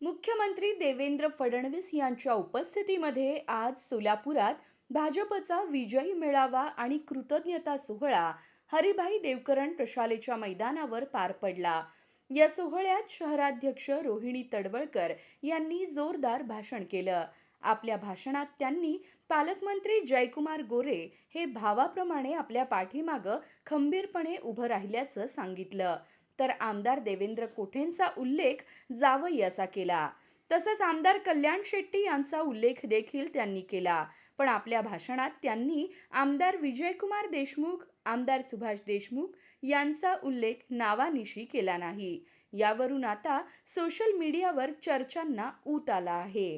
मुख्यमंत्री देवेंद्र फडणवीस यांच्या उपस्थितीमध्ये आज सोलापुरात भाजपचा विजयी मेळावा आणि कृतज्ञता सोहळा हरिभाई देवकरण प्रशालेच्या मैदानावर पार पडला। या सोहळ्यात शहराध्यक्ष रोहिणी तडवळकर यांनी जोरदार भाषण केलं। आपल्या भाषणात त्यांनी पालकमंत्री जयकुमार गोरे हे भावाप्रमाणे आपल्या पाठीमागं खंबीरपणे उभं राहिल्याचं सांगितलं। तर आमदार देवेंद्र कोठेंचा उल्लेख जावई असा केला। तसंच आमदार कल्याण शेट्टी यांचा उल्लेख देखील त्यांनी केला। पण आपल्या भाषणात त्यांनी आमदार विजयकुमार देशमुख, आमदार सुभाष देशमुख यांचा उल्लेख नावानिशी केला नाही। यावरून आता सोशल मीडियावर चर्चांना ऊत आला आहे।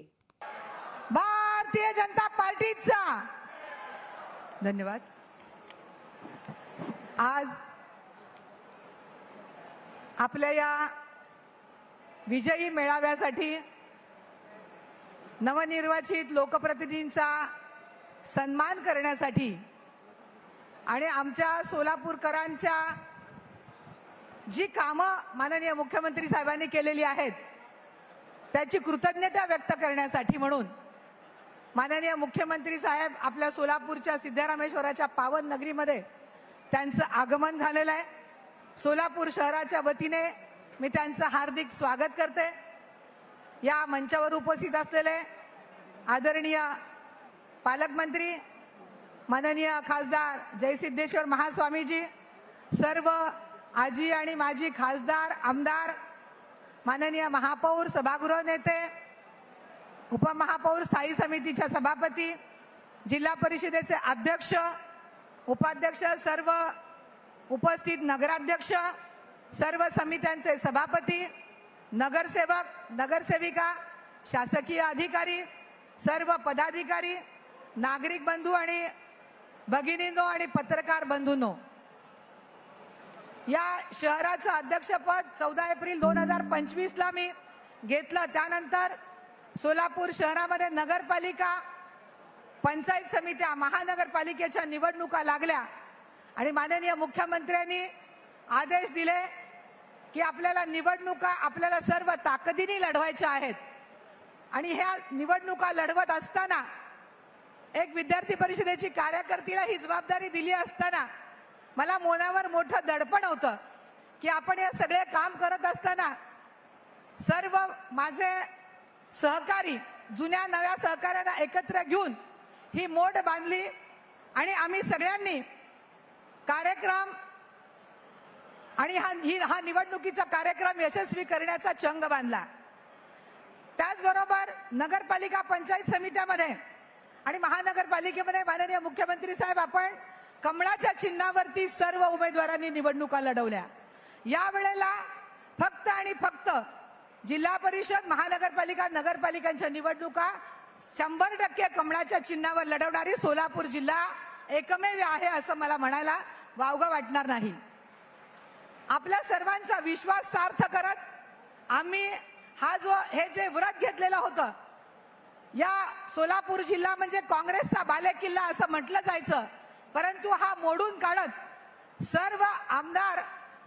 भारतीय जनता पार्टीचा धन्यवाद। आज आपल्या या विजयी मेळाव्यासाठी नवनिर्वाचित लोकप्रतिनिधींचा सन्मान करण्यासाठी आणि आमच्या सोलापूरकरांच्या जी कामं माननीय मुख्यमंत्री साहेबांनी केलेली आहेत त्याची कृतज्ञता व्यक्त करण्यासाठी म्हणून माननीय मुख्यमंत्री साहेब आपल्या सोलापूरच्या सिद्धरामेश्वराच्या पावन नगरीमध्ये त्यांचं आगमन झालेलं आहे। सोलापूर शहराच्या वतीने मी त्यांचं हार्दिक स्वागत करते। या मंचावर उपस्थित असलेले आदरणीय पालकमंत्री माननीय खासदार जयसिद्धेश्वर महास्वामीजी, सर्व आजी आणि माजी खासदार, आमदार, माननीय महापौर, सभागृह नेते, उपमहापौर, स्थायी समितीच्या सभापती, जिल्हा परिषदेचे अध्यक्ष, उपाध्यक्ष, सर्व उपस्थित नगराध्यक्ष, सर्व समित्यांचे सभापती, नगरसेवक, नगरसेविका, शासकीय अधिकारी, सर्व पदाधिकारी, नागरिक बंधू आणि भगिनींनो आणि पत्रकार बंधूंनो, या शहराचं अध्यक्षपद 14 एप्रिल 2025 ला मी घेतलं। त्यानंतर सोलापूर शहरामध्ये नगरपालिका, पंचायत समित्या, महानगरपालिकेच्या निवडणुका लागल्या आणि माननीय मुख्यमंत्र्यांनी आदेश दिले की आपल्याला निवडणुका आपल्याला सर्व ताकदीने लढवायच्या आहेत। आणि ह्या निवडणुका लढवत असताना एक विद्यार्थी परिषदेची कार्यकर्तीला ही जबाबदारी दिली असताना मला मनावर मोठं दडपण होतं की आपण हे सगळे काम करत असताना सर्व माझे सहकारी, जुन्या नव्या सहकाऱ्यांना एकत्र घेऊन ही मोड बांधली आणि आम्ही सगळ्यांनी कार्यक्रम आणि हा निवडणुकीचा कार्यक्रम यशस्वी करण्याचा चंग बांधला। त्याचबरोबर नगरपालिका, पंचायत समित्यामध्ये आणि महानगरपालिकेमध्ये माननीय मुख्यमंत्री साहेब आपण कमळाच्या चिन्हावरती सर्व उमेदवारांनी निवडणुका लढवल्या। यावेळेला फक्त आणि फक्त जिल्हा परिषद, महानगरपालिका, नगरपालिकांच्या निवडणुका 100% कमळाच्या चिन्हावर लढवणारी सोलापूर जिल्हा एकमेव आहे असं मला म्हणायला वावगं वाटणार नाही। आपल्या सर्वांचा विश्वास सार्थ करत आम्ही हे जे व्रत घेतलेलं होतं, या सोलापूर जिल्हा म्हणजे काँग्रेसचा बालेकिल्ला असं म्हटलं जायचं, परंतु हा मोडून काढत सर्व आमदार,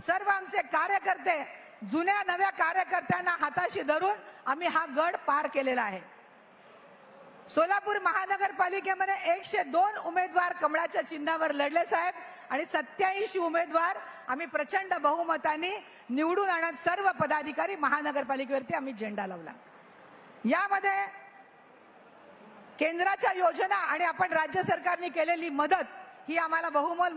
सर्व आमचे कार्यकर्ते, जुन्या नव्या कार्यकर्त्यांना हाताशी धरून आम्ही हा गड पार केलेला आहे। सोलापूर महानगरपालिकेमध्ये 102 उमेदवार कमळाच्या चिन्हावर लढले साहेब आणि 87 उमेदवार आम्ही प्रचंड बहुमताने निवडून आणत सर्व पदाधिकारी महानगरपालिकेवरती आम्ही झेंडा लावला। यामध्ये केंद्राच्या योजना आणि आपण राज्य सरकारने केलेली मदत ही आम्हाला बहुमोल